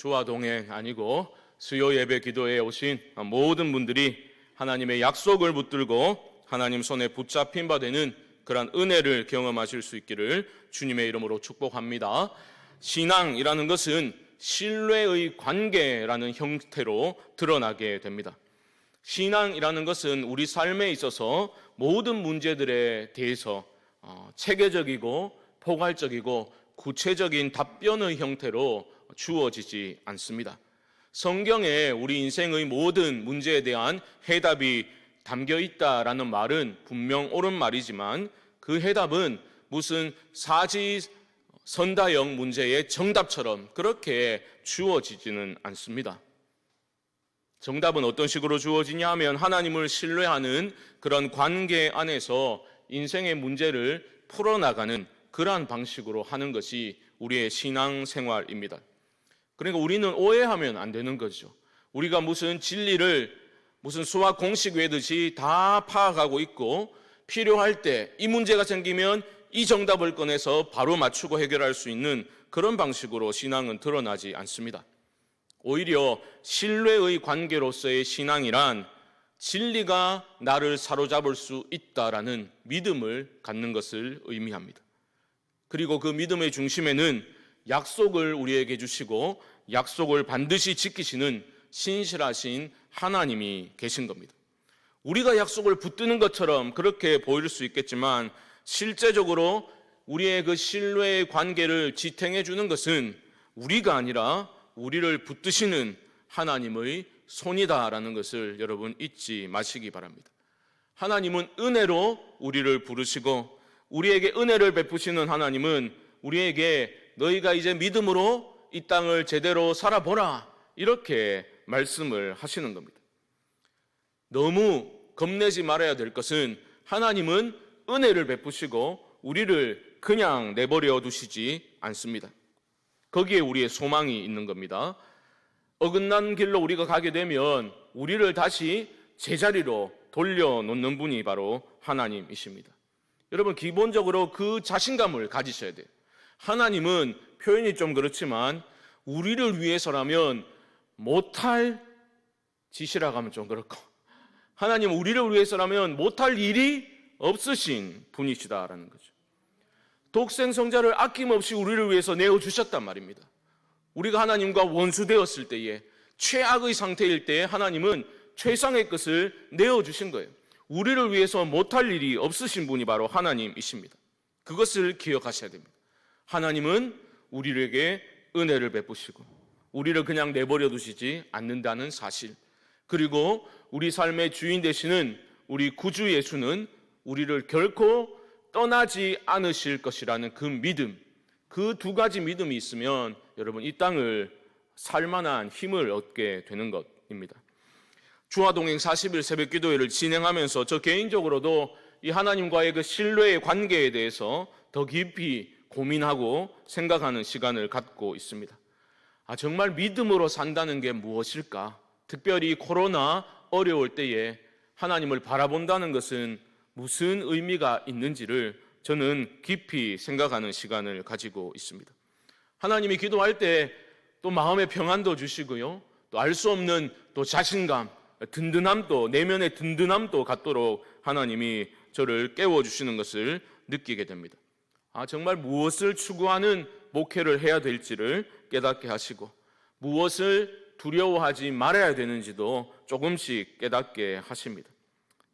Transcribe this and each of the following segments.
주와 동행 아니고 수요 예배 기도에 오신 모든 분들이 하나님의 약속을 붙들고 하나님 손에 붙잡힌 바 되는 그러한 은혜를 경험하실 수 있기를 주님의 이름으로 축복합니다. 신앙이라는 것은 신뢰의 관계라는 형태로 드러나게 됩니다. 신앙이라는 것은 우리 삶에 있어서 모든 문제들에 대해서 체계적이고 포괄적이고 구체적인 답변의 형태로 주어지지 않습니다. 성경에 우리 인생의 모든 문제에 대한 해답이 담겨 있다라는 말은 분명 옳은 말이지만 그 해답은 무슨 사지선다형 문제의 정답처럼 그렇게 주어지지는 않습니다. 정답은 어떤 식으로 주어지냐 하면 하나님을 신뢰하는 그런 관계 안에서 인생의 문제를 풀어나가는 그러한 방식으로 하는 것이 우리의 신앙생활입니다. 그러니까 우리는 오해하면 안 되는 거죠. 우리가 무슨 진리를 무슨 수학 공식 외듯이 다 파악하고 있고 필요할 때 이 문제가 생기면 이 정답을 꺼내서 바로 맞추고 해결할 수 있는 그런 방식으로 신앙은 드러나지 않습니다. 오히려 신뢰의 관계로서의 신앙이란 진리가 나를 사로잡을 수 있다라는 믿음을 갖는 것을 의미합니다. 그리고 그 믿음의 중심에는 약속을 우리에게 주시고 약속을 반드시 지키시는 신실하신 하나님이 계신 겁니다. 우리가 약속을 붙드는 것처럼 그렇게 보일 수 있겠지만 실제적으로 우리의 그 신뢰의 관계를 지탱해 주는 것은 우리가 아니라 우리를 붙드시는 하나님의 손이다라는 것을 여러분 잊지 마시기 바랍니다. 하나님은 은혜로 우리를 부르시고 우리에게 은혜를 베푸시는 하나님은 우리에게 너희가 이제 믿음으로 이 땅을 제대로 살아보라 이렇게 말씀을 하시는 겁니다. 너무 겁내지 말아야 될 것은 하나님은 은혜를 베푸시고 우리를 그냥 내버려 두시지 않습니다. 거기에 우리의 소망이 있는 겁니다. 어긋난 길로 우리가 가게 되면 우리를 다시 제자리로 돌려놓는 분이 바로 하나님이십니다. 여러분 기본적으로 그 자신감을 가지셔야 돼요. 하나님은 표현이 좀 그렇지만 우리를 위해서라면 못할 짓이라고 하면 좀 그렇고 하나님은 우리를 위해서라면 못할 일이 없으신 분이시다라는 거죠. 독생성자를 아낌없이 우리를 위해서 내어주셨단 말입니다. 우리가 하나님과 원수되었을 때에 최악의 상태일 때에 하나님은 최상의 것을 내어주신 거예요. 우리를 위해서 못할 일이 없으신 분이 바로 하나님이십니다. 그것을 기억하셔야 됩니다. 하나님은 우리에게 은혜를 베푸시고 우리를 그냥 내버려 두시지 않는다는 사실, 그리고 우리 삶의 주인 되시는 우리 구주 예수는 우리를 결코 떠나지 않으실 것이라는 그 믿음, 그 두 가지 믿음이 있으면 여러분 이 땅을 살만한 힘을 얻게 되는 것입니다. 주와 동행 40일 새벽 기도회를 진행하면서 저 개인적으로도 이 하나님과의 그 신뢰의 관계에 대해서 더 깊이 고민하고 생각하는 시간을 갖고 있습니다. 정말 믿음으로 산다는 게 무엇일까? 특별히 코로나 어려울 때에 하나님을 바라본다는 것은 무슨 의미가 있는지를 저는 깊이 생각하는 시간을 가지고 있습니다. 하나님이 기도할 때 또 마음의 평안도 주시고요, 또 알 수 없는 또 자신감, 든든함도, 내면의 든든함도 갖도록 하나님이 저를 깨워주시는 것을 느끼게 됩니다. 정말 무엇을 추구하는 목회를 해야 될지를 깨닫게 하시고 무엇을 두려워하지 말아야 되는지도 조금씩 깨닫게 하십니다.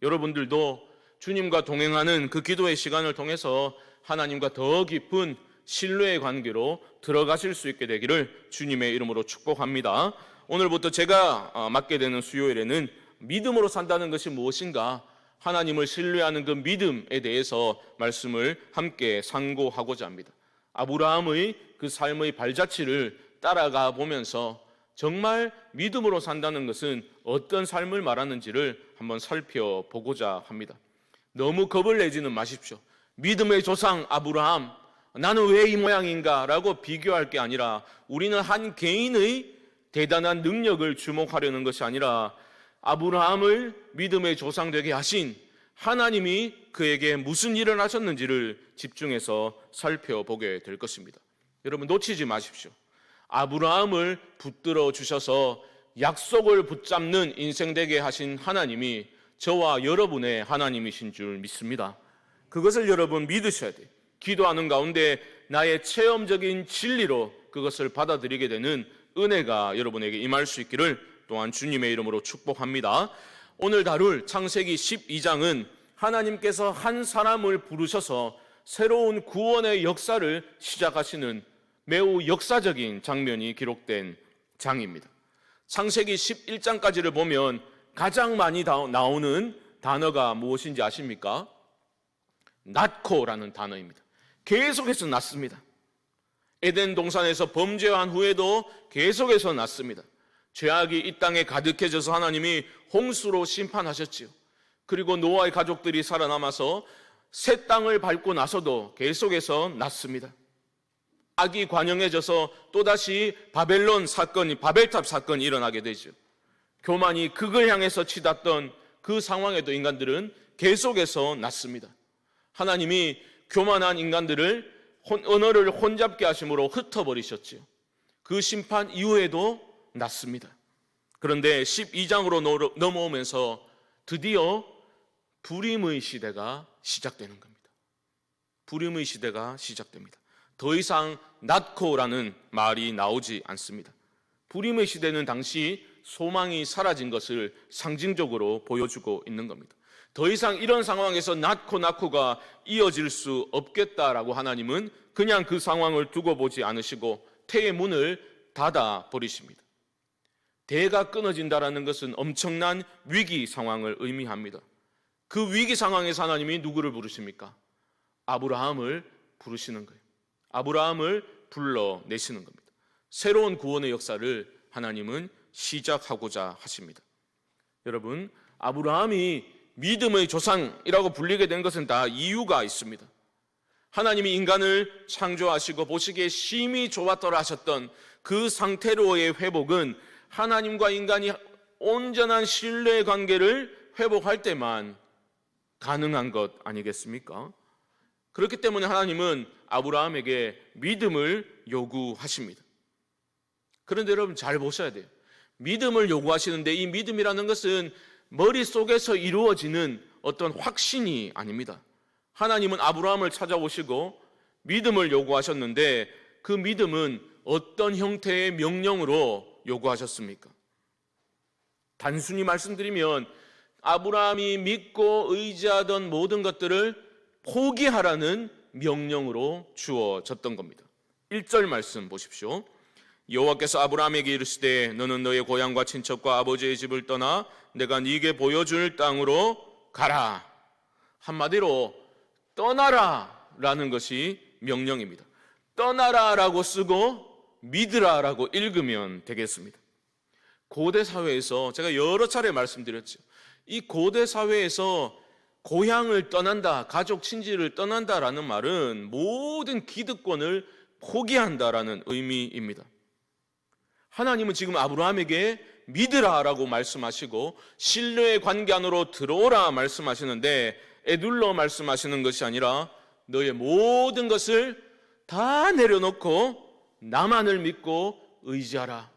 여러분들도 주님과 동행하는 그 기도의 시간을 통해서 하나님과 더 깊은 신뢰의 관계로 들어가실 수 있게 되기를 주님의 이름으로 축복합니다. 오늘부터 제가 맡게 되는 수요일에는 믿음으로 산다는 것이 무엇인가, 하나님을 신뢰하는 그 믿음에 대해서 말씀을 함께 상고하고자 합니다. 아브라함의 그 삶의 발자취를 따라가 보면서 정말 믿음으로 산다는 것은 어떤 삶을 말하는지를 한번 살펴보고자 합니다. 너무 겁을 내지는 마십시오. 믿음의 조상 아브라함, 나는 왜 이 모양인가 라고 비교할 게 아니라 우리는 한 개인의 대단한 능력을 주목하려는 것이 아니라 아브라함을 믿음의 조상 되게 하신 하나님이 그에게 무슨 일을 하셨는지를 집중해서 살펴보게 될 것입니다. 여러분 놓치지 마십시오. 아브라함을 붙들어 주셔서 약속을 붙잡는 인생 되게 하신 하나님이 저와 여러분의 하나님이신 줄 믿습니다. 그것을 여러분 믿으셔야 돼요. 기도하는 가운데 나의 체험적인 진리로 그것을 받아들이게 되는 은혜가 여러분에게 임할 수 있기를 또한 주님의 이름으로 축복합니다. 오늘 다룰 창세기 12장은 하나님께서 한 사람을 부르셔서 새로운 구원의 역사를 시작하시는 매우 역사적인 장면이 기록된 장입니다. 창세기 11장까지를 보면 가장 많이 나오는 단어가 무엇인지 아십니까? 낳고라는 단어입니다. 계속해서 낳습니다. 에덴 동산에서 범죄한 후에도 계속해서 낳습니다. 죄악이 이 땅에 가득해져서 하나님이 홍수로 심판하셨지요. 그리고 노아의 가족들이 살아남아서 새 땅을 밟고 나서도 계속해서 낳습니다. 악이 관영해져서 또다시 바벨탑 사건이 일어나게 되죠. 교만이 극을 향해서 치닫던 그 상황에도 인간들은 계속해서 낳습니다. 하나님이 교만한 인간들을 언어를 혼잡게 하심으로 흩어버리셨지요. 그 심판 이후에도 낳습니다. 그런데 12장으로 넘어오면서 드디어 불임의 시대가 시작되는 겁니다. 불임의 시대가 시작됩니다. 더 이상 낳고라는 말이 나오지 않습니다. 불임의 시대는 당시 소망이 사라진 것을 상징적으로 보여주고 있는 겁니다. 더 이상 이런 상황에서 낳고가 이어질 수 없겠다라고 하나님은 그냥 그 상황을 두고 보지 않으시고 태의 문을 닫아 버리십니다. 대가 끊어진다라는 것은 엄청난 위기 상황을 의미합니다. 그 위기 상황에서 하나님이 누구를 부르십니까? 아브라함을 부르시는 거예요. 아브라함을 불러내시는 겁니다. 새로운 구원의 역사를 하나님은 시작하고자 하십니다. 여러분, 아브라함이 믿음의 조상이라고 불리게 된 것은 다 이유가 있습니다. 하나님이 인간을 창조하시고 보시기에 심히 좋았더라 하셨던 그 상태로의 회복은 하나님과 인간이 온전한 신뢰 관계를 회복할 때만 가능한 것 아니겠습니까? 그렇기 때문에 하나님은 아브라함에게 믿음을 요구하십니다. 그런데 여러분 잘 보셔야 돼요. 믿음을 요구하시는데 이 믿음이라는 것은 머릿속에서 이루어지는 어떤 확신이 아닙니다. 하나님은 아브라함을 찾아오시고 믿음을 요구하셨는데 그 믿음은 어떤 형태의 명령으로 요구하셨습니까? 단순히 말씀드리면 아브라함이 믿고 의지하던 모든 것들을 포기하라는 명령으로 주어졌던 겁니다. 1절 말씀 보십시오. 여호와께서 아브라함에게 이르시되 너는 너의 고향과 친척과 아버지의 집을 떠나 내가 네게 보여줄 땅으로 가라. 한마디로 떠나라 라는 것이 명령입니다. 떠나라라고 쓰고 믿으라라고 읽으면 되겠습니다. 고대 사회에서 제가 여러 차례 말씀드렸죠. 이 고대 사회에서 고향을 떠난다, 가족 친지를 떠난다라는 말은 모든 기득권을 포기한다라는 의미입니다. 하나님은 지금 아브라함에게 믿으라라고 말씀하시고 신뢰의 관계 안으로 들어오라 말씀하시는데 에둘러 말씀하시는 것이 아니라 너의 모든 것을 다 내려놓고 나만을 믿고 의지하라.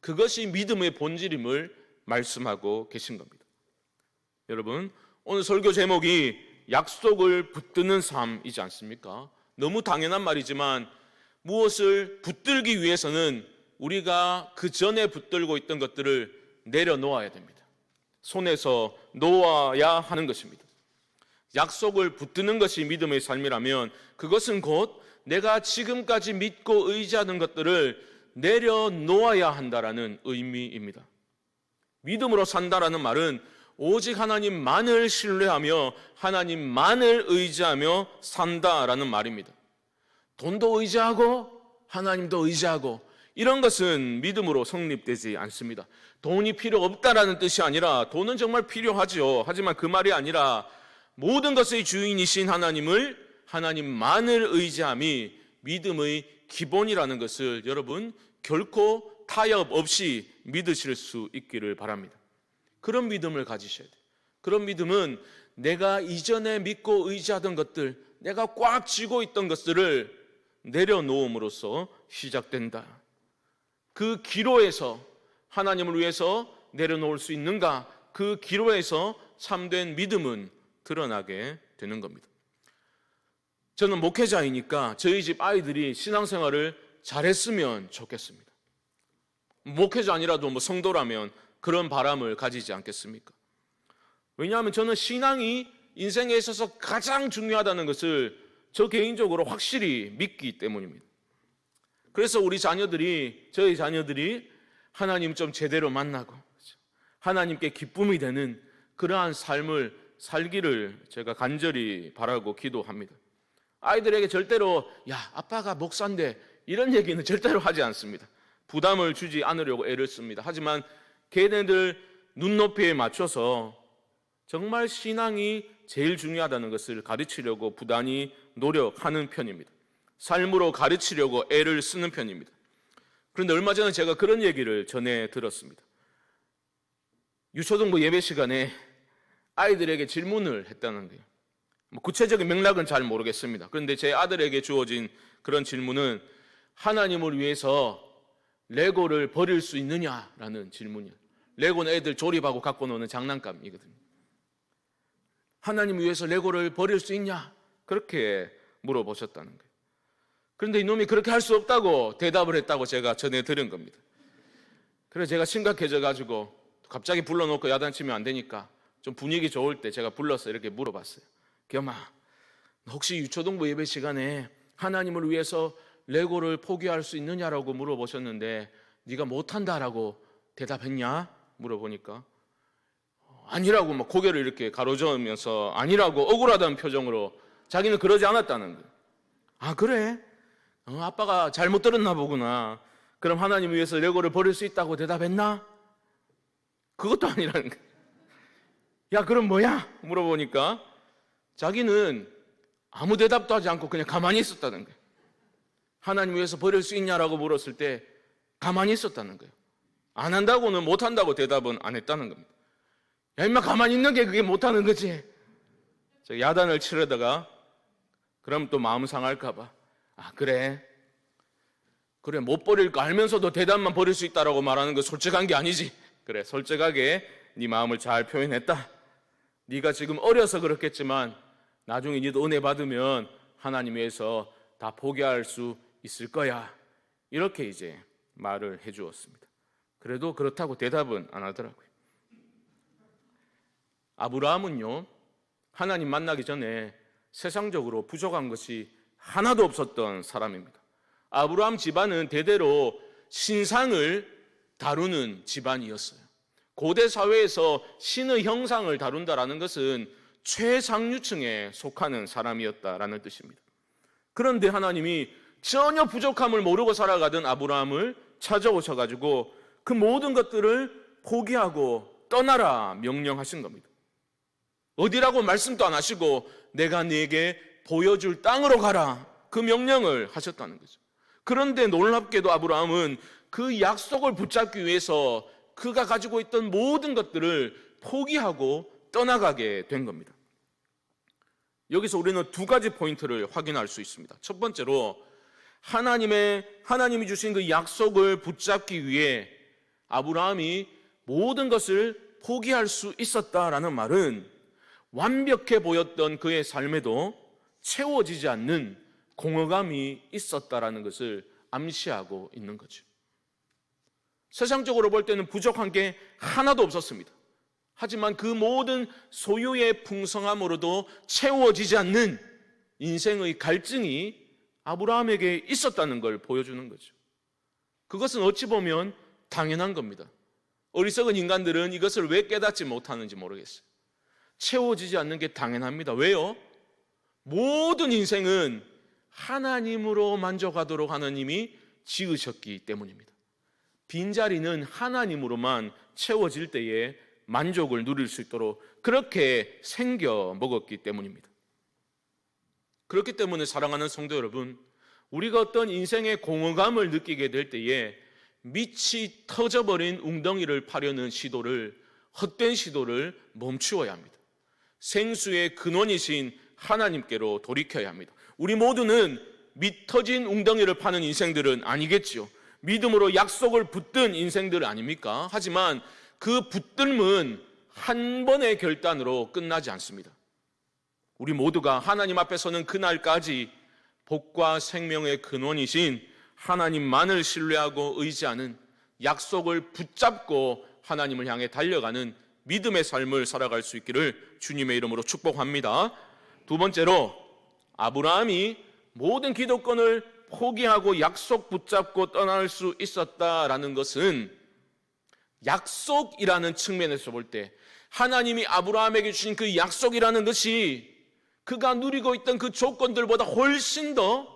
그것이 믿음의 본질임을 말씀하고 계신 겁니다. 여러분, 오늘 설교 제목이 약속을 붙드는 삶이지 않습니까? 너무 당연한 말이지만 무엇을 붙들기 위해서는 우리가 그 전에 붙들고 있던 것들을 내려놓아야 됩니다. 손에서 놓아야 하는 것입니다. 약속을 붙드는 것이 믿음의 삶이라면 그것은 곧 내가 지금까지 믿고 의지하는 것들을 내려놓아야 한다라는 의미입니다. 믿음으로 산다라는 말은 오직 하나님만을 신뢰하며 하나님만을 의지하며 산다라는 말입니다. 돈도 의지하고 하나님도 의지하고 이런 것은 믿음으로 성립되지 않습니다. 돈이 필요 없다라는 뜻이 아니라 돈은 정말 필요하죠. 하지만 그 말이 아니라 모든 것의 주인이신 하나님만을 의지함이 믿음의 기본이라는 것을 여러분 결코 타협 없이 믿으실 수 있기를 바랍니다. 그런 믿음을 가지셔야 돼요. 그런 믿음은 내가 이전에 믿고 의지하던 것들, 내가 꽉 쥐고 있던 것들을 내려놓음으로써 시작된다. 그 기로에서 하나님을 위해서 내려놓을 수 있는가? 그 기로에서 참된 믿음은 드러나게 되는 겁니다. 저는 목회자이니까 저희 집 아이들이 신앙생활을 잘했으면 좋겠습니다. 목회자 아니라도 성도라면 그런 바람을 가지지 않겠습니까? 왜냐하면 저는 신앙이 인생에 있어서 가장 중요하다는 것을 저 개인적으로 확실히 믿기 때문입니다. 그래서 저희 자녀들이 하나님 좀 제대로 만나고 하나님께 기쁨이 되는 그러한 삶을 살기를 제가 간절히 바라고 기도합니다. 아이들에게 절대로 아빠가 목사인데 이런 얘기는 절대로 하지 않습니다. 부담을 주지 않으려고 애를 씁니다. 하지만 걔네들 눈높이에 맞춰서 정말 신앙이 제일 중요하다는 것을 가르치려고 부단히 노력하는 편입니다. 삶으로 가르치려고 애를 쓰는 편입니다. 그런데 얼마 전에 제가 그런 얘기를 전해 들었습니다. 유초등부 예배 시간에 아이들에게 질문을 했다는 거예요. 구체적인 맥락은 잘 모르겠습니다. 그런데 제 아들에게 주어진 그런 질문은 하나님을 위해서 레고를 버릴 수 있느냐라는 질문이에요. 레고는 애들 조립하고 갖고 노는 장난감이거든요. 하나님을 위해서 레고를 버릴 수 있냐? 그렇게 물어보셨다는 거예요. 그런데 이놈이 그렇게 할 수 없다고 대답을 했다고 제가 전해 들은 겁니다. 그래서 제가 심각해져 가지고 갑자기 불러놓고 야단치면 안 되니까 좀 분위기 좋을 때 제가 불러서 이렇게 물어봤어요. 겸아, 혹시 유초등부 예배 시간에 하나님을 위해서 레고를 포기할 수 있느냐라고 물어보셨는데 네가 못한다라고 대답했냐? 물어보니까 아니라고 막 고개를 이렇게 가로저으면서 아니라고 억울하다는 표정으로 자기는 그러지 않았다는 거예요. 아 그래? 아빠가 잘못 들었나 보구나. 그럼 하나님 위해서 레고를 버릴 수 있다고 대답했나? 그것도 아니라는 거예요. 야 그럼 뭐야? 물어보니까 자기는 아무 대답도 하지 않고 그냥 가만히 있었다는 거예요. 하나님 위해서 버릴 수 있냐라고 물었을 때 가만히 있었다는 거예요. 안 한다고는 못한다고 대답은 안 했다는 겁니다. 야 임마 가만히 있는 게 그게 못하는 거지. 제가 야단을 치려다가 그럼 또 마음 상할까 봐 아 그래 못 버릴 거 알면서도 대답만 버릴 수 있다라고 말하는 거 솔직한 게 아니지. 그래 솔직하게 네 마음을 잘 표현했다. 네가 지금 어려서 그렇겠지만 나중에 네도 은혜 받으면 하나님 위해서 다 포기할 수 있을 거야. 이렇게 이제 말을 해주었습니다. 그래도 그렇다고 대답은 안 하더라고요. 아브라함은요 하나님 만나기 전에 세상적으로 부족한 것이 하나도 없었던 사람입니다. 아브라함 집안은 대대로 신상을 다루는 집안이었어요. 고대 사회에서 신의 형상을 다룬다라는 것은 최상류층에 속하는 사람이었다라는 뜻입니다. 그런데 하나님이 전혀 부족함을 모르고 살아가던 아브라함을 찾아오셔가지고 그 모든 것들을 포기하고 떠나라 명령하신 겁니다. 어디라고 말씀도 안 하시고 내가 네게 보여줄 땅으로 가라 그 명령을 하셨다는 거죠. 그런데 놀랍게도 아브라함은 그 약속을 붙잡기 위해서 그가 가지고 있던 모든 것들을 포기하고 떠나가게 된 겁니다. 여기서 우리는 두 가지 포인트를 확인할 수 있습니다. 첫 번째로 하나님이 주신 그 약속을 붙잡기 위해 아브라함이 모든 것을 포기할 수 있었다라는 말은 완벽해 보였던 그의 삶에도 채워지지 않는 공허감이 있었다라는 것을 암시하고 있는 거죠. 세상적으로 볼 때는 부족한 게 하나도 없었습니다. 하지만 그 모든 소유의 풍성함으로도 채워지지 않는 인생의 갈증이 아브라함에게 있었다는 걸 보여주는 거죠. 그것은 어찌 보면 당연한 겁니다. 어리석은 인간들은 이것을 왜 깨닫지 못하는지 모르겠어요. 채워지지 않는 게 당연합니다. 왜요? 모든 인생은 하나님으로 만족하도록 하나님이 지으셨기 때문입니다. 빈자리는 하나님으로만 채워질 때에 만족을 누릴 수 있도록 그렇게 생겨 먹었기 때문입니다. 그렇기 때문에 사랑하는 성도 여러분, 우리가 어떤 인생의 공허감을 느끼게 될 때에 밑이 터져버린 웅덩이를 파려는 헛된 시도를 멈추어야 합니다. 생수의 근원이신 하나님께로 돌이켜야 합니다. 우리 모두는 밑 터진 웅덩이를 파는 인생들은 아니겠지요. 믿음으로 약속을 붙든 인생들 아닙니까? 하지만 그 붙들면 한 번의 결단으로 끝나지 않습니다. 우리 모두가 하나님 앞에 서는 그날까지 복과 생명의 근원이신 하나님만을 신뢰하고 의지하는, 약속을 붙잡고 하나님을 향해 달려가는 믿음의 삶을 살아갈 수 있기를 주님의 이름으로 축복합니다. 두 번째로, 아브라함이 모든 기득권을 포기하고 약속 붙잡고 떠날 수 있었다라는 것은, 약속이라는 측면에서 볼 때 하나님이 아브라함에게 주신 그 약속이라는 것이 그가 누리고 있던 그 조건들보다 훨씬 더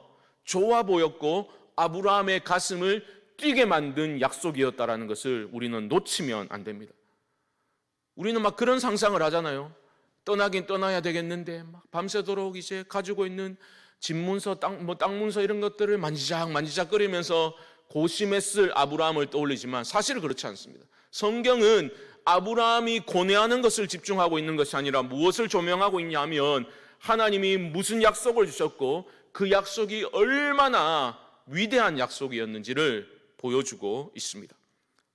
좋아 보였고 아브라함의 가슴을 뛰게 만든 약속이었다라는 것을 우리는 놓치면 안 됩니다. 우리는 막 그런 상상을 하잖아요. 떠나긴 떠나야 되겠는데 막 밤새도록 이제 가지고 있는 집문서, 땅 문서 이런 것들을 만지작거리면서 고심했을 아브라함을 떠올리지만 사실은 그렇지 않습니다. 성경은 아브라함이 고뇌하는 것을 집중하고 있는 것이 아니라 무엇을 조명하고 있냐면 하나님이 무슨 약속을 주셨고 그 약속이 얼마나 위대한 약속이었는지를 보여주고 있습니다.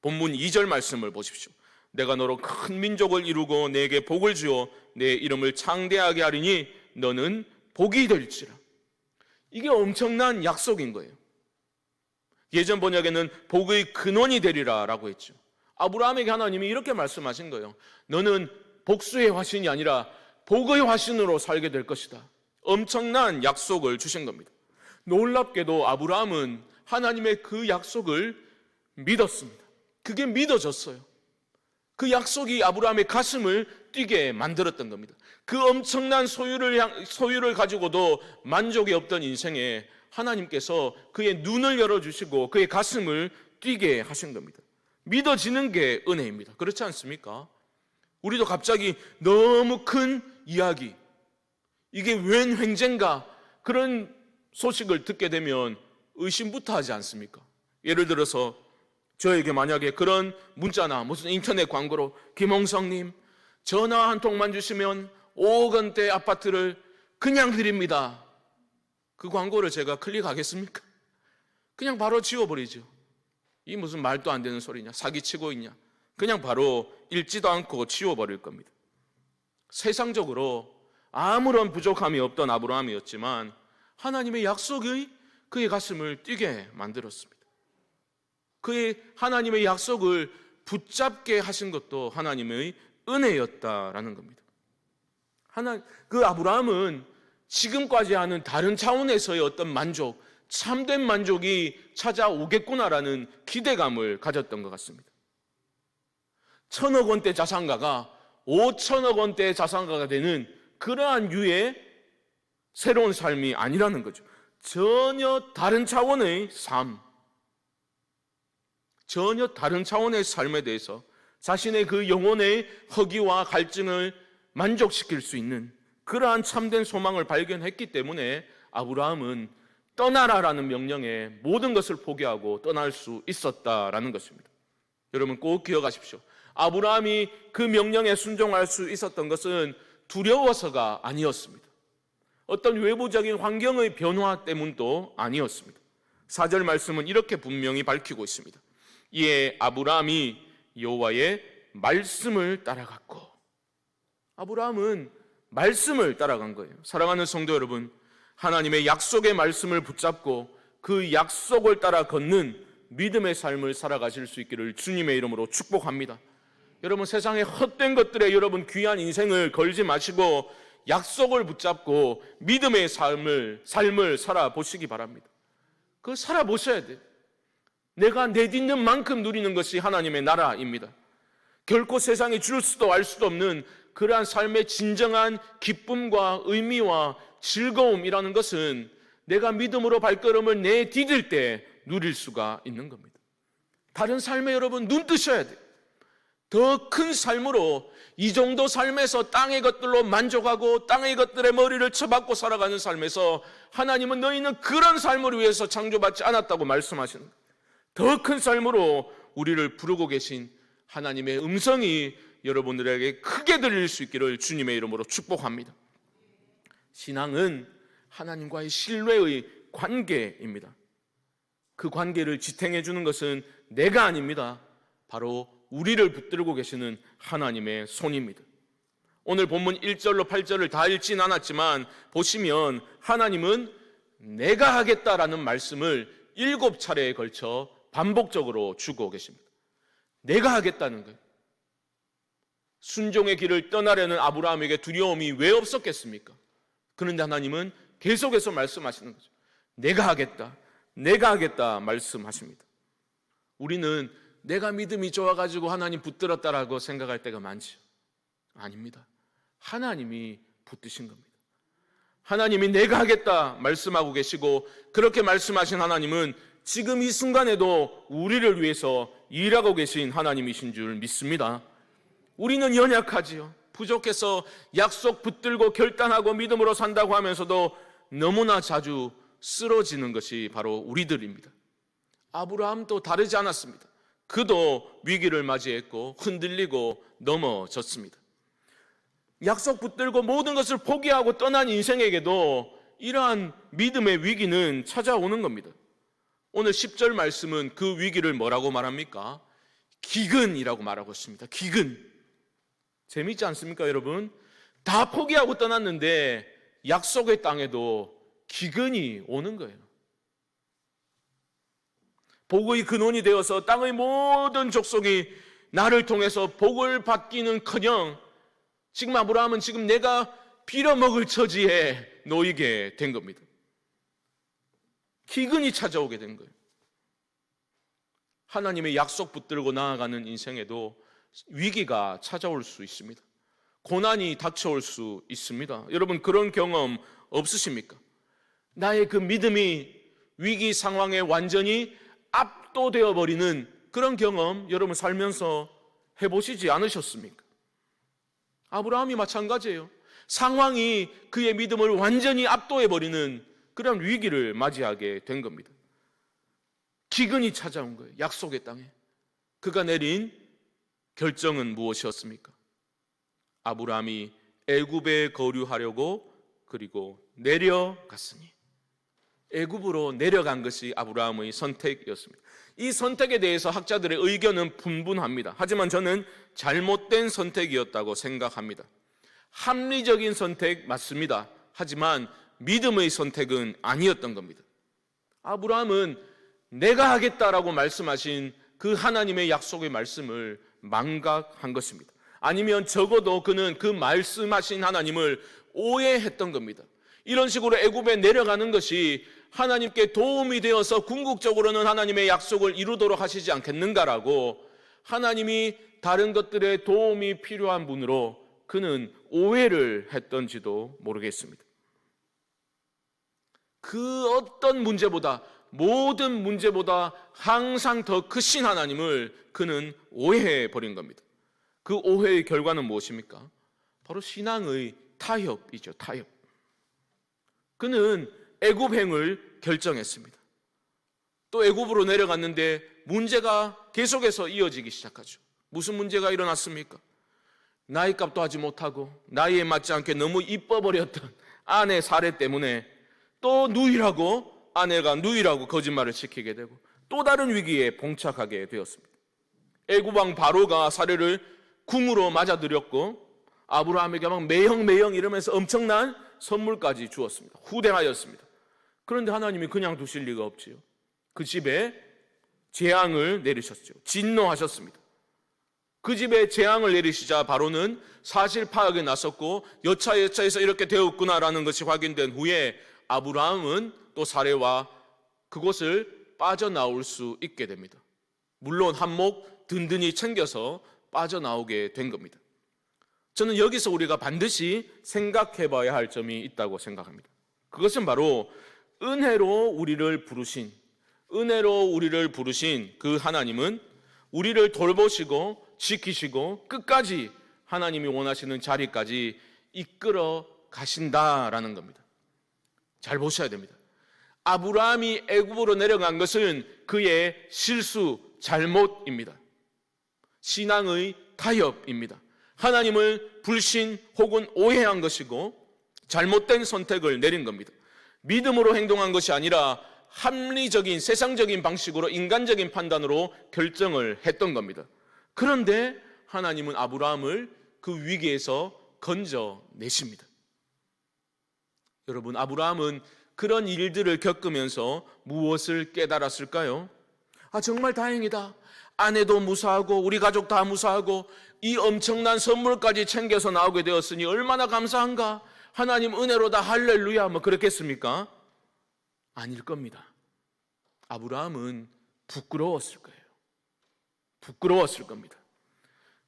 본문 2절 말씀을 보십시오. 내가 너로 큰 민족을 이루고 내게 복을 주어 내 이름을 창대하게 하리니 너는 복이 될지라. 이게 엄청난 약속인 거예요. 예전 번역에는 복의 근원이 되리라 라고 했죠. 아브라함에게 하나님이 이렇게 말씀하신 거예요. 너는 복수의 화신이 아니라 복의 화신으로 살게 될 것이다. 엄청난 약속을 주신 겁니다. 놀랍게도 아브라함은 하나님의 그 약속을 믿었습니다. 그게 믿어졌어요. 그 약속이 아브라함의 가슴을 뛰게 만들었던 겁니다. 그 엄청난 소유를 가지고도 만족이 없던 인생에 하나님께서 그의 눈을 열어주시고 그의 가슴을 뛰게 하신 겁니다. 믿어지는 게 은혜입니다. 그렇지 않습니까? 우리도 갑자기 너무 큰 이야기, 이게 웬 횡재인가, 그런 소식을 듣게 되면 의심부터 하지 않습니까? 예를 들어서 저에게 만약에 그런 문자나 무슨 인터넷 광고로 김홍성님 전화 한 통만 주시면 5억 원대 아파트를 그냥 드립니다. 그 광고를 제가 클릭하겠습니까? 그냥 바로 지워버리죠. 이 무슨 말도 안 되는 소리냐, 사기치고 있냐, 그냥 바로 읽지도 않고 지워버릴 겁니다. 세상적으로 아무런 부족함이 없던 아브라함이었지만 하나님의 약속이 그의 가슴을 뛰게 만들었습니다. 그의 하나님의 약속을 붙잡게 하신 것도 하나님의 은혜였다라는 겁니다. 그 아브라함은 지금까지 하는 다른 차원에서의 어떤 만족, 참된 만족이 찾아오겠구나라는 기대감을 가졌던 것 같습니다. 1,000억 원대 자산가가 5천억 원대 자산가가 되는 그러한 유의 새로운 삶이 아니라는 거죠. 전혀 다른 차원의 삶, 전혀 다른 차원의 삶에 대해서 자신의 그 영혼의 허기와 갈증을 만족시킬 수 있는 그러한 참된 소망을 발견했기 때문에 아브라함은 떠나라라는 명령에 모든 것을 포기하고 떠날 수 있었다라는 것입니다. 여러분 꼭 기억하십시오. 아브라함이 그 명령에 순종할 수 있었던 것은 두려워서가 아니었습니다. 어떤 외부적인 환경의 변화 때문도 아니었습니다. 4절 말씀은 이렇게 분명히 밝히고 있습니다. 이에 아브라함이 여호와의 말씀을 따라갔고, 아브라함은 말씀을 따라간 거예요. 사랑하는 성도 여러분, 하나님의 약속의 말씀을 붙잡고 그 약속을 따라 걷는 믿음의 삶을 살아가실 수 있기를 주님의 이름으로 축복합니다. 여러분 세상의 헛된 것들에 여러분 귀한 인생을 걸지 마시고 약속을 붙잡고 믿음의 삶을 살아보시기 바랍니다. 그걸 살아보셔야 돼요. 내가 내딛는 만큼 누리는 것이 하나님의 나라입니다. 결코 세상에 줄 수도 알 수도 없는 그러한 삶의 진정한 기쁨과 의미와 즐거움이라는 것은 내가 믿음으로 발걸음을 내디딜 때 누릴 수가 있는 겁니다. 다른 삶에 여러분 눈 뜨셔야 돼요. 더 큰 삶으로, 이 정도 삶에서 땅의 것들로 만족하고 땅의 것들에 머리를 쳐박고 살아가는 삶에서 하나님은 너희는 그런 삶을 위해서 창조받지 않았다고 말씀하시는 거예요. 더 큰 삶으로 우리를 부르고 계신 하나님의 음성이 여러분들에게 크게 들릴 수 있기를 주님의 이름으로 축복합니다. 신앙은 하나님과의 신뢰의 관계입니다. 그 관계를 지탱해 주는 것은 내가 아닙니다. 바로 우리를 붙들고 계시는 하나님의 손입니다. 오늘 본문 1절로 8절을 다 읽진 않았지만 보시면 하나님은 내가 하겠다라는 말씀을 7차례에 걸쳐 반복적으로 주고 계십니다. 내가 하겠다는 거예요. 순종의 길을 떠나려는 아브라함에게 두려움이 왜 없었겠습니까? 그런데 하나님은 계속해서 말씀하시는 거죠. 내가 하겠다, 내가 하겠다 말씀하십니다. 우리는 내가 믿음이 좋아가지고 하나님 붙들었다라고 생각할 때가 많지요. 아닙니다. 하나님이 붙드신 겁니다. 하나님이 내가 하겠다 말씀하고 계시고, 그렇게 말씀하신 하나님은 지금 이 순간에도 우리를 위해서 일하고 계신 하나님이신 줄 믿습니다. 우리는 연약하지요. 부족해서 약속 붙들고 결단하고 믿음으로 산다고 하면서도 너무나 자주 쓰러지는 것이 바로 우리들입니다. 아브라함도 다르지 않았습니다. 그도 위기를 맞이했고 흔들리고 넘어졌습니다. 약속 붙들고 모든 것을 포기하고 떠난 인생에게도 이러한 믿음의 위기는 찾아오는 겁니다. 오늘 10절 말씀은 그 위기를 뭐라고 말합니까? 기근이라고 말하고 있습니다. 기근. 재미있지 않습니까, 여러분? 다 포기하고 떠났는데 약속의 땅에도 기근이 오는 거예요. 복의 근원이 되어서 땅의 모든 족속이 나를 통해서 복을 받기는커녕 지금 아브라함은 지금 내가 빌어먹을 처지에 놓이게 된 겁니다. 기근이 찾아오게 된 거예요. 하나님의 약속 붙들고 나아가는 인생에도 위기가 찾아올 수 있습니다. 고난이 닥쳐올 수 있습니다. 여러분, 그런 경험 없으십니까? 나의 그 믿음이 위기 상황에 완전히 압도되어 버리는 그런 경험 여러분 살면서 해보시지 않으셨습니까? 아브라함이 마찬가지예요. 상황이 그의 믿음을 완전히 압도해버리는 그런 위기를 맞이하게 된 겁니다. 기근이 찾아온 거예요. 약속의 땅에. 그가 내린 결정은 무엇이었습니까? 아브라함이 애굽에 거류하려고 그리고 내려갔으니. 애굽으로 내려간 것이 아브라함의 선택이었습니다. 이 선택에 대해서 학자들의 의견은 분분합니다. 하지만 저는 잘못된 선택이었다고 생각합니다. 합리적인 선택 맞습니다. 하지만 믿음의 선택은 아니었던 겁니다. 아브라함은 내가 하겠다라고 말씀하신 그 하나님의 약속의 말씀을 망각한 것입니다. 아니면 적어도 그는 그 말씀하신 하나님을 오해했던 겁니다. 이런 식으로 애굽에 내려가는 것이 하나님께 도움이 되어서 궁극적으로는 하나님의 약속을 이루도록 하시지 않겠는가라고 하나님이 다른 것들에 도움이 필요한 분으로 그는 오해를 했던지도 모르겠습니다. 그 어떤 문제보다, 모든 문제보다 항상 더 크신 하나님을 그는 오해해버린 겁니다. 그 오해의 결과는 무엇입니까? 바로 신앙의 타협이죠. 타협. 그는 애굽행을 결정했습니다. 또 애굽으로 내려갔는데 문제가 계속해서 이어지기 시작하죠. 무슨 문제가 일어났습니까? 나이값도 하지 못하고 나이에 맞지 않게 너무 이뻐버렸던 아내 사례 때문에 또 아내가 누이라고 거짓말을 시키게 되고 또 다른 위기에 봉착하게 되었습니다. 애굽 왕 바로가 사례를 궁으로 맞아들였고 아브라함에게 막 매형 이러면서 엄청난 선물까지 주었습니다. 후대하였습니다. 그런데 하나님이 그냥 두실 리가 없지요. 그 집에 재앙을 내리셨죠. 진노하셨습니다. 그 집에 재앙을 내리시자 바로는 사실 파악에 나섰고 여차여차해서 이렇게 되었구나라는 것이 확인된 후에 아브라함은 또 사례와 그곳을 빠져나올 수 있게 됩니다. 물론 한몫 든든히 챙겨서 빠져나오게 된 겁니다. 저는 여기서 우리가 반드시 생각해 봐야 할 점이 있다고 생각합니다. 그것은 바로 은혜로 우리를 부르신 그 하나님은 우리를 돌보시고 지키시고 끝까지 하나님이 원하시는 자리까지 이끌어 가신다라는 겁니다. 잘 보셔야 됩니다. 아브라함이 애굽으로 내려간 것은 그의 실수, 잘못입니다. 신앙의 타협입니다. 하나님을 불신 혹은 오해한 것이고 잘못된 선택을 내린 겁니다. 믿음으로 행동한 것이 아니라 합리적인 세상적인 방식으로 인간적인 판단으로 결정을 했던 겁니다. 그런데 하나님은 아브라함을 그 위기에서 건져내십니다. 여러분, 아브라함은 그런 일들을 겪으면서 무엇을 깨달았을까요? 정말 다행이다. 아내도 무사하고 우리 가족 다 무사하고 이 엄청난 선물까지 챙겨서 나오게 되었으니 얼마나 감사한가. 하나님 은혜로다 할렐루야 그렇겠습니까? 아닐 겁니다. 아브라함은 부끄러웠을 거예요. 부끄러웠을 겁니다.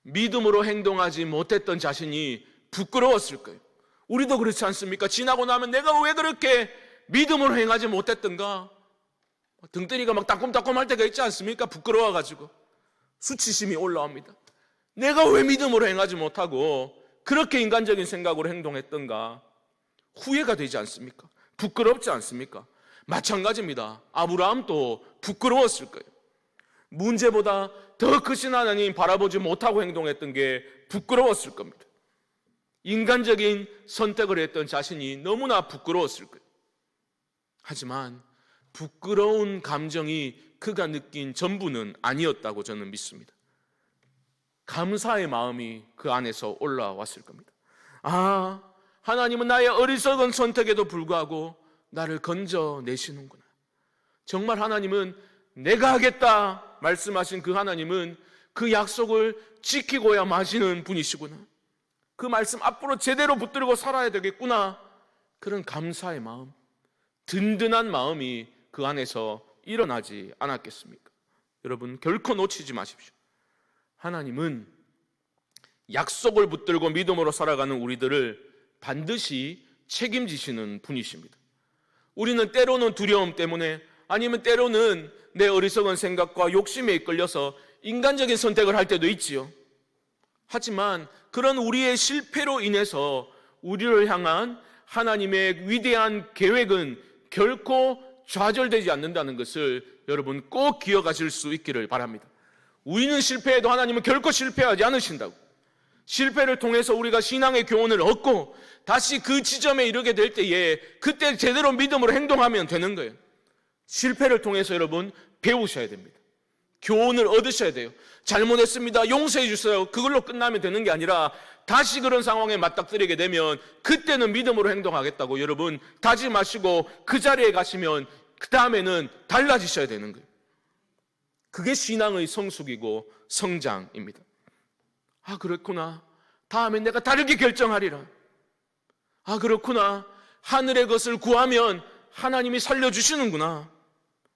믿음으로 행동하지 못했던 자신이 부끄러웠을 거예요. 우리도 그렇지 않습니까? 지나고 나면 내가 왜 그렇게 믿음으로 행하지 못했던가? 등떠리가 막 따끔따끔할 때가 있지 않습니까? 부끄러워가지고 수치심이 올라옵니다. 내가 왜 믿음으로 행하지 못하고 그렇게 인간적인 생각으로 행동했던가? 후회가 되지 않습니까? 부끄럽지 않습니까? 마찬가지입니다. 아브라함도 부끄러웠을 거예요. 문제보다 더 크신 하나님 바라보지 못하고 행동했던 게 부끄러웠을 겁니다. 인간적인 선택을 했던 자신이 너무나 부끄러웠을 거예요. 하지만 부끄러운 감정이 그가 느낀 전부는 아니었다고 저는 믿습니다. 감사의 마음이 그 안에서 올라왔을 겁니다. 하나님은 나의 어리석은 선택에도 불구하고 나를 건져내시는구나. 정말 하나님은 내가 하겠다 말씀하신 그 하나님은 그 약속을 지키고야 마시는 분이시구나. 그 말씀 앞으로 제대로 붙들고 살아야 되겠구나. 그런 감사의 마음, 든든한 마음이 그 안에서 일어나지 않았겠습니까? 여러분, 결코 놓치지 마십시오. 하나님은 약속을 붙들고 믿음으로 살아가는 우리들을 반드시 책임지시는 분이십니다. 우리는 때로는 두려움 때문에 아니면 때로는 내 어리석은 생각과 욕심에 이끌려서 인간적인 선택을 할 때도 있지요. 하지만 그런 우리의 실패로 인해서 우리를 향한 하나님의 위대한 계획은 결코 좌절되지 않는다는 것을 여러분 꼭 기억하실 수 있기를 바랍니다. 우리는 실패해도 하나님은 결코 실패하지 않으신다고. 실패를 통해서 우리가 신앙의 교훈을 얻고 다시 그 지점에 이르게 될 때에 그때 제대로 믿음으로 행동하면 되는 거예요. 실패를 통해서 여러분 배우셔야 됩니다. 교훈을 얻으셔야 돼요. 잘못했습니다. 용서해 주세요. 그걸로 끝나면 되는 게 아니라 다시 그런 상황에 맞닥뜨리게 되면 그때는 믿음으로 행동하겠다고 여러분 다짐하시고 그 자리에 가시면 그 다음에는 달라지셔야 되는 거예요. 그게 신앙의 성숙이고 성장입니다. 그렇구나. 다음엔 내가 다르게 결정하리라. 그렇구나. 하늘의 것을 구하면 하나님이 살려주시는구나.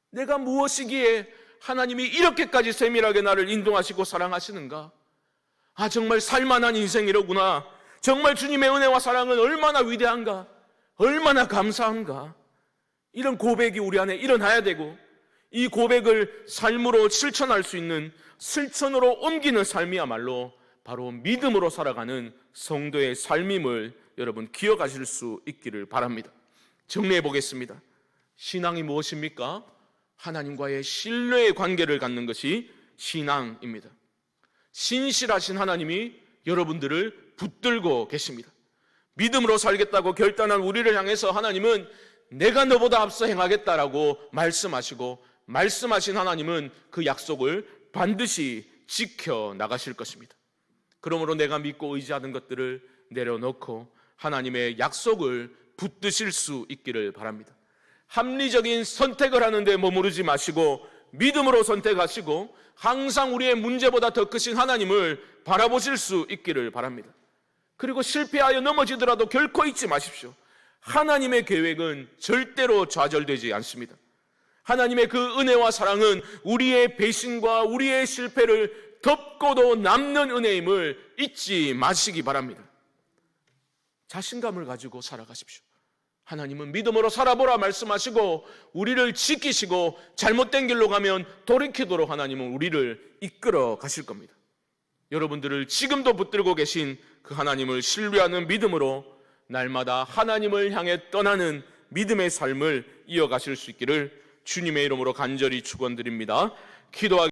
내가 무엇이기에 하나님이 이렇게까지 세밀하게 나를 인도하시고 사랑하시는가? 정말 살만한 인생이로구나. 정말 주님의 은혜와 사랑은 얼마나 위대한가? 얼마나 감사한가? 이런 고백이 우리 안에 일어나야 되고 이 고백을 삶으로 실천할 수 있는 실천으로 옮기는 삶이야말로 바로 믿음으로 살아가는 성도의 삶임을 여러분 기억하실 수 있기를 바랍니다. 정리해 보겠습니다. 신앙이 무엇입니까? 하나님과의 신뢰의 관계를 갖는 것이 신앙입니다. 신실하신 하나님이 여러분들을 붙들고 계십니다. 믿음으로 살겠다고 결단한 우리를 향해서 하나님은 내가 너보다 앞서 행하겠다라고 말씀하시고 말씀하신 하나님은 그 약속을 반드시 지켜 나가실 것입니다. 그러므로 내가 믿고 의지하는 것들을 내려놓고 하나님의 약속을 붙드실 수 있기를 바랍니다. 합리적인 선택을 하는데 머무르지 마시고 믿음으로 선택하시고 항상 우리의 문제보다 더 크신 하나님을 바라보실 수 있기를 바랍니다. 그리고 실패하여 넘어지더라도 결코 잊지 마십시오. 하나님의 계획은 절대로 좌절되지 않습니다. 하나님의 그 은혜와 사랑은 우리의 배신과 우리의 실패를 덮고도 남는 은혜임을 잊지 마시기 바랍니다. 자신감을 가지고 살아가십시오. 하나님은 믿음으로 살아보라 말씀하시고 우리를 지키시고 잘못된 길로 가면 돌이키도록 하나님은 우리를 이끌어 가실 겁니다. 여러분들을 지금도 붙들고 계신 그 하나님을 신뢰하는 믿음으로 날마다 하나님을 향해 떠나는 믿음의 삶을 이어가실 수 있기를 주님의 이름으로 간절히 축원드립니다. 기도하겠습니다.